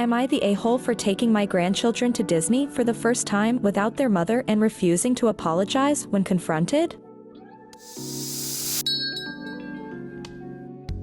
Am I the a-hole for taking my grandchildren to Disney for the first time without their mother and refusing to apologize when confronted?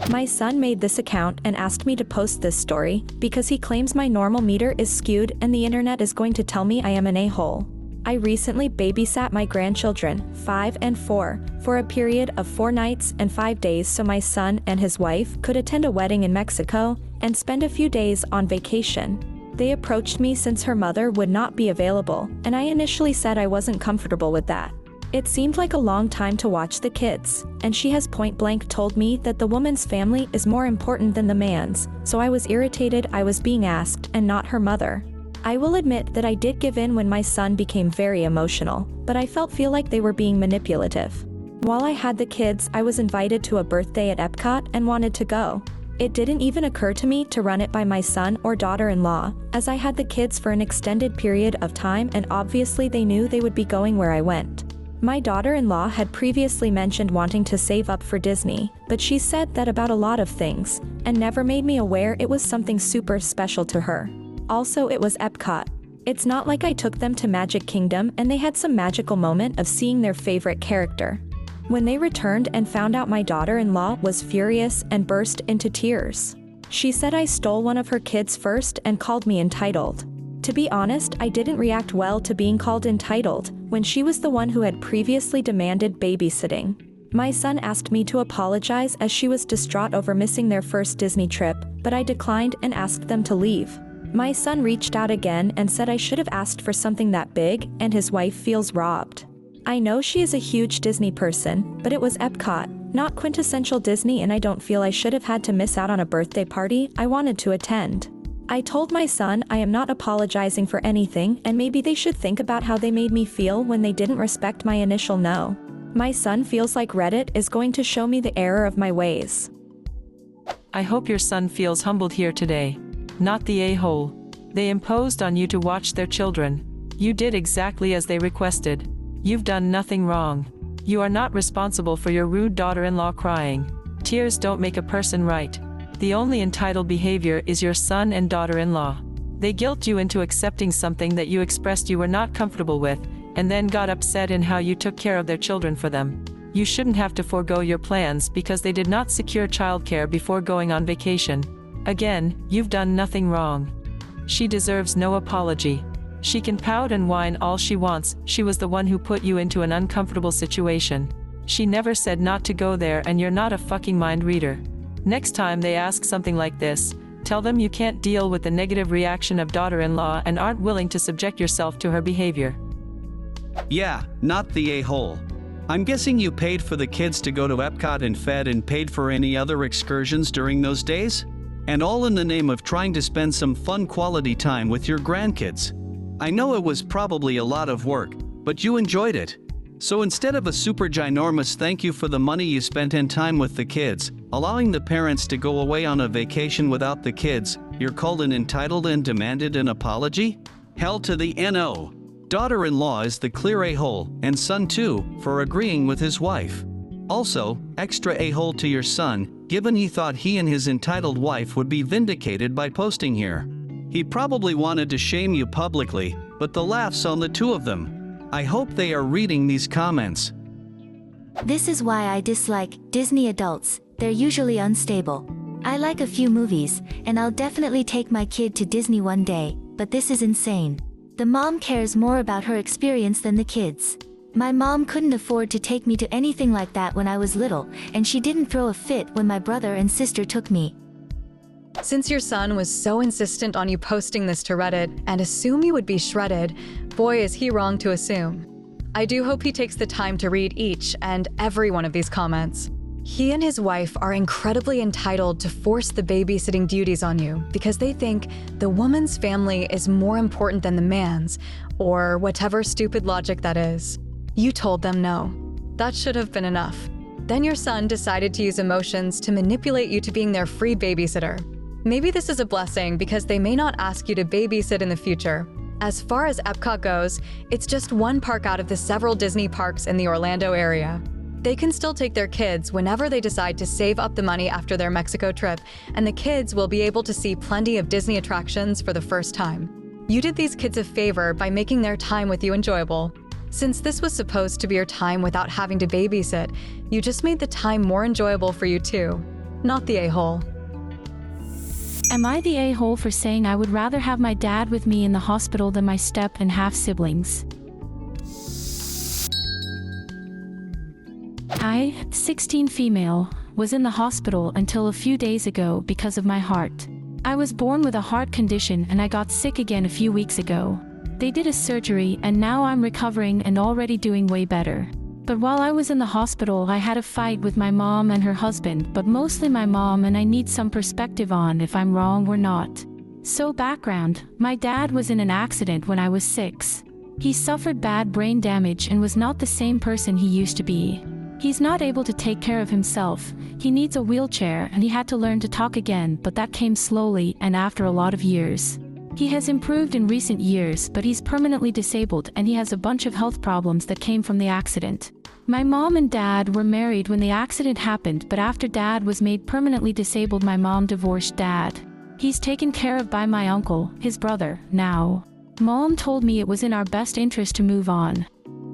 My son made this account and asked me to post this story because he claims my normal meter is skewed and the internet is going to tell me I am an a-hole. I recently babysat my grandchildren, 5 and 4, for a period of 4 nights and 5 days so my son and his wife could attend a wedding in Mexico and spend a few days on vacation. They approached me since her mother would not be available, and I initially said I wasn't comfortable with that. It seemed like a long time to watch the kids, and she has point-blank told me that the woman's family is more important than the man's, so I was irritated I was being asked and not her mother. I will admit that I did give in when my son became very emotional, but I feel like they were being manipulative. While I had the kids, I was invited to a birthday at Epcot and wanted to go. It didn't even occur to me to run it by my son or daughter-in-law, as I had the kids for an extended period of time and obviously they knew they would be going where I went. My daughter-in-law had previously mentioned wanting to save up for Disney, but she said that about a lot of things, and never made me aware it was something super special to her. Also, it was Epcot. It's not like I took them to Magic Kingdom and they had some magical moment of seeing their favorite character. When they returned and found out my daughter-in-law was furious and burst into tears. She said I stole one of her kids first and called me entitled. To be honest, I didn't react well to being called entitled, when she was the one who had previously demanded babysitting. My son asked me to apologize as she was distraught over missing their first Disney trip, but I declined and asked them to leave. My son reached out again and said I should have asked for something that big, and his wife feels robbed. I know she is a huge Disney person, but it was Epcot, not quintessential Disney, and I don't feel I should have had to miss out on a birthday party I wanted to attend. I told my son I am not apologizing for anything and maybe they should think about how they made me feel when they didn't respect my initial no. My son feels like Reddit is going to show me the error of my ways. I hope your son feels humbled here today. Not the a-hole. They imposed on you to watch their children. You did exactly as they requested. You've done nothing wrong. You are not responsible for your rude daughter-in-law crying. Tears don't make a person right. The only entitled behavior is your son and daughter-in-law. They guilt you into accepting something that you expressed you were not comfortable with, and then got upset in how you took care of their children for them. You shouldn't have to forego your plans because they did not secure childcare before going on vacation. Again, you've done nothing wrong. She deserves no apology. She can pout and whine all she wants, she was the one who put you into an uncomfortable situation. She never said not to go there and you're not a fucking mind reader. Next time they ask something like this, tell them you can't deal with the negative reaction of daughter-in-law and aren't willing to subject yourself to her behavior. Yeah, not the a-hole. I'm guessing you paid for the kids to go to Epcot and fed and paid for any other excursions during those days? And all in the name of trying to spend some fun quality time with your grandkids. I know it was probably a lot of work, but you enjoyed it. So instead of a super ginormous thank you for the money you spent and time with the kids, allowing the parents to go away on a vacation without the kids, you're called an entitled and demanded an apology? Hell to the no. Daughter-in-law is the clear a-hole, and son too, for agreeing with his wife. Also, extra a-hole to your son, given he thought he and his entitled wife would be vindicated by posting here. He probably wanted to shame you publicly, but the laughs on the two of them. I hope they are reading these comments. This is why I dislike Disney adults. They're usually unstable. I like a few movies, and I'll definitely take my kid to Disney one day, but this is insane. The mom cares more about her experience than the kids. My mom couldn't afford to take me to anything like that when I was little, and she didn't throw a fit when my brother and sister took me. Since your son was so insistent on you posting this to Reddit and assume you would be shredded, boy is he wrong to assume. I do hope he takes the time to read each and every one of these comments. He and his wife are incredibly entitled to force the babysitting duties on you because they think the woman's family is more important than the man's, or whatever stupid logic that is. You told them no. That should have been enough. Then your son decided to use emotions to manipulate you to being their free babysitter. Maybe this is a blessing because they may not ask you to babysit in the future. As far as Epcot goes, it's just one park out of the several Disney parks in the Orlando area. They can still take their kids whenever they decide to save up the money after their Mexico trip, and the kids will be able to see plenty of Disney attractions for the first time. You did these kids a favor by making their time with you enjoyable. Since this was supposed to be your time without having to babysit, you just made the time more enjoyable for you too. Not the a-hole. Am I the a-hole for saying I would rather have my dad with me in the hospital than my step and half siblings? I, 16 female, was in the hospital until a few days ago because of my heart. I was born with a heart condition and I got sick again a few weeks ago. They did a surgery and now I'm recovering and already doing way better. But while I was in the hospital, I had a fight with my mom and her husband, but mostly my mom, and I need some perspective on if I'm wrong or not. So background, my dad was in an accident when I was 6. He suffered bad brain damage and was not the same person he used to be. He's not able to take care of himself, he needs a wheelchair and he had to learn to talk again, but that came slowly and after a lot of years. He has improved in recent years, but he's permanently disabled and he has a bunch of health problems that came from the accident. My mom and dad were married when the accident happened, but after dad was made permanently disabled, my mom divorced dad. He's taken care of by my uncle, his brother, now. Mom told me it was in our best interest to move on.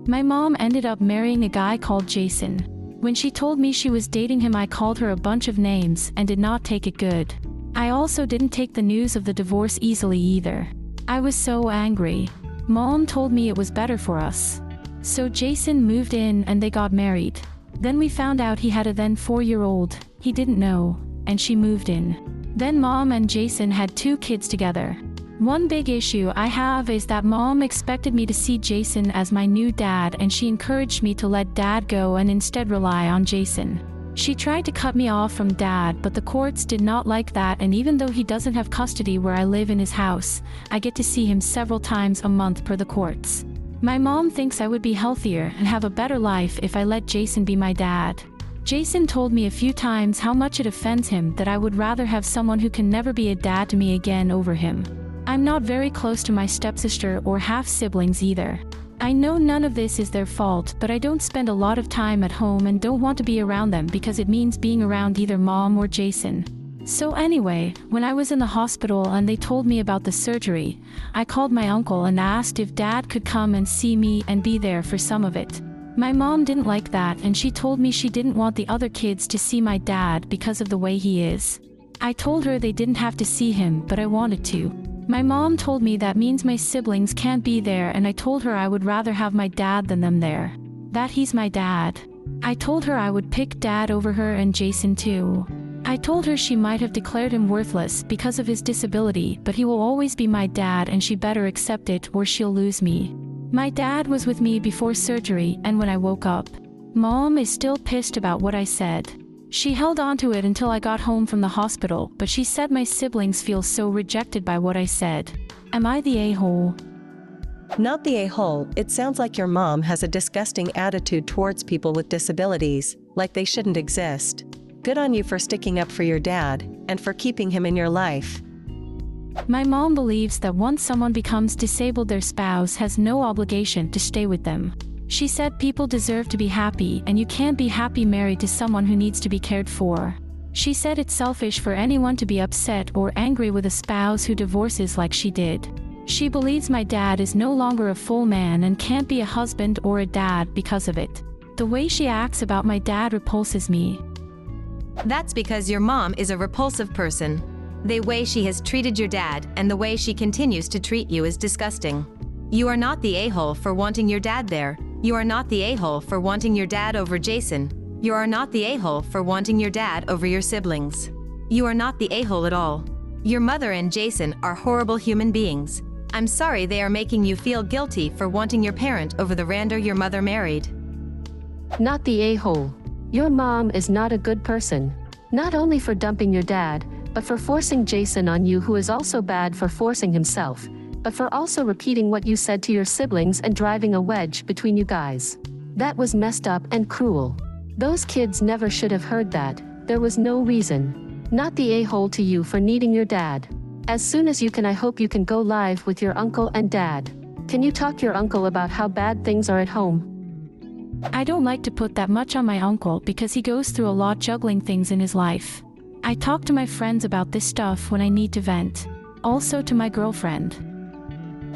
My mom ended up marrying a guy called Jason. When she told me she was dating him, I called her a bunch of names and did not take it good. I also didn't take the news of the divorce easily either. I was so angry. Mom told me it was better for us. So Jason moved in and they got married. Then we found out he had a then 4-year-old, he didn't know, and she moved in. Then mom and Jason had 2 kids together. One big issue I have is that mom expected me to see Jason as my new dad and she encouraged me to let dad go and instead rely on Jason. She tried to cut me off from dad, but the courts did not like that, and even though he doesn't have custody where I live in his house, I get to see him several times a month per the courts. My mom thinks I would be healthier and have a better life if I let Jason be my dad. Jason told me a few times how much it offends him that I would rather have someone who can never be a dad to me again over him. I'm not very close to my stepsister or half-siblings either. I know none of this is their fault, but I don't spend a lot of time at home and don't want to be around them because it means being around either mom or Jason. So anyway, when I was in the hospital and they told me about the surgery, I called my uncle and asked if dad could come and see me and be there for some of it. My mom didn't like that and she told me she didn't want the other kids to see my dad because of the way he is. I told her they didn't have to see him, but I wanted to. My mom told me that means my siblings can't be there, and I told her I would rather have my dad than them there. That he's my dad. I told her I would pick dad over her and Jason too. I told her she might have declared him worthless because of his disability, but he will always be my dad and she better accept it or she'll lose me. My dad was with me before surgery and when I woke up. Mom is still pissed about what I said. She held on to it until I got home from the hospital, but she said my siblings feel so rejected by what I said. Am I the a-hole? Not the a-hole. It sounds like your mom has a disgusting attitude towards people with disabilities, like they shouldn't exist. Good on you for sticking up for your dad, and for keeping him in your life. My mom believes that once someone becomes disabled, their spouse has no obligation to stay with them. She said people deserve to be happy and you can't be happy married to someone who needs to be cared for. She said it's selfish for anyone to be upset or angry with a spouse who divorces like she did. She believes my dad is no longer a full man and can't be a husband or a dad because of it. The way she acts about my dad repulses me. That's because your mom is a repulsive person. The way she has treated your dad and the way she continues to treat you is disgusting. You are not the a-hole for wanting your dad there. You are not the a-hole for wanting your dad over Jason. You are not the a-hole for wanting your dad over your siblings. You are not the a-hole at all. Your mother and Jason are horrible human beings. I'm sorry they are making you feel guilty for wanting your parent over the rando your mother married. Not the a-hole. Your mom is not a good person. Not only for dumping your dad, but for forcing Jason on you, who is also bad for forcing himself, but for also repeating what you said to your siblings and driving a wedge between you guys. That was messed up and cruel. Those kids never should have heard that. There was no reason. Not the a-hole to you for needing your dad. As soon as you can, I hope you can go live with your uncle and dad. Can you talk your uncle about how bad things are at home? I don't like to put that much on my uncle because he goes through a lot juggling things in his life. I talk to my friends about this stuff when I need to vent. Also to my girlfriend.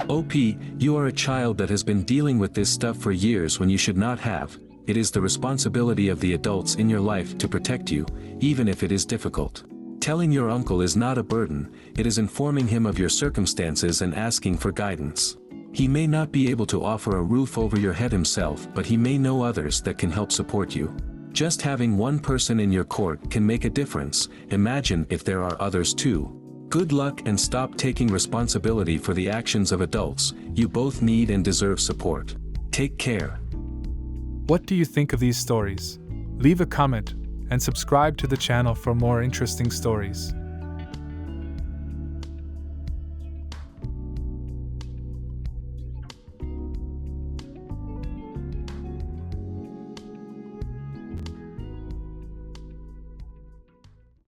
OP, you are a child that has been dealing with this stuff for years when you should not have. It is the responsibility of the adults in your life to protect you, even if it is difficult. Telling your uncle is not a burden, it is informing him of your circumstances and asking for guidance. He may not be able to offer a roof over your head himself, but he may know others that can help support you. Just having one person in your court can make a difference. Imagine if there are others too. Good luck and stop taking responsibility for the actions of adults. You both need and deserve support. Take care. What do you think of these stories? Leave a comment and subscribe to the channel for more interesting stories.